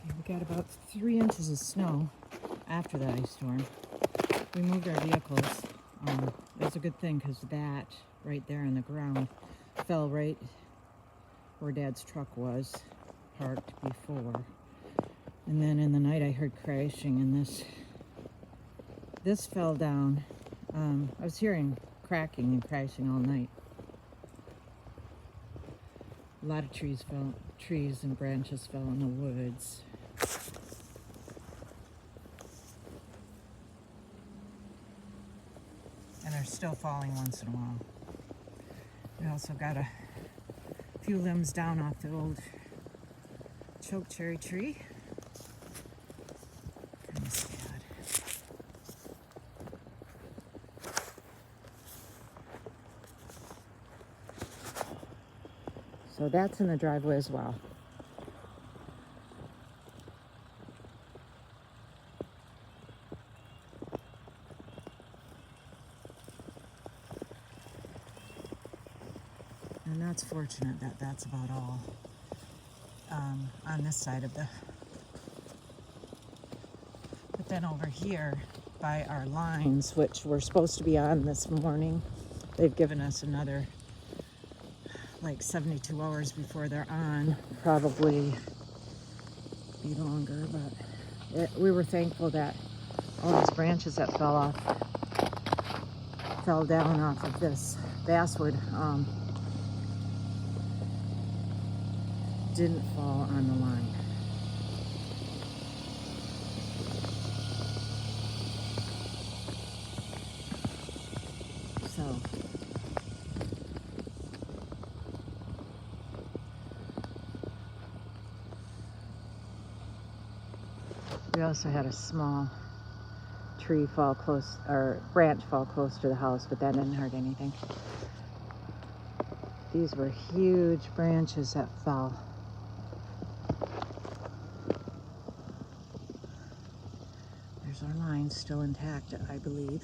We got about 3 inches of snow after the ice storm. We moved our vehicles. That's a good thing because that right there on the ground fell right where Dad's truck was parked before. And then in the night I heard crashing and this fell down. I was hearing cracking and crashing all night. A lot of trees and branches fell in the woods. And they're still falling once in a while. We also got a few limbs down off the old choke cherry tree. Kind of sad. So that's in the driveway as well. And that's fortunate that that's about all on this side of the... But then over here by our lines, which were supposed to be on this morning, they've given us another like 72 hours before they're on. Probably be longer, but we were thankful that all these branches that fell down off of this basswood didn't fall on the line. So we also had a small tree fall close, or branch fall close to the house, but that didn't hurt anything. These were huge branches that fell. There's our line still intact, I believe.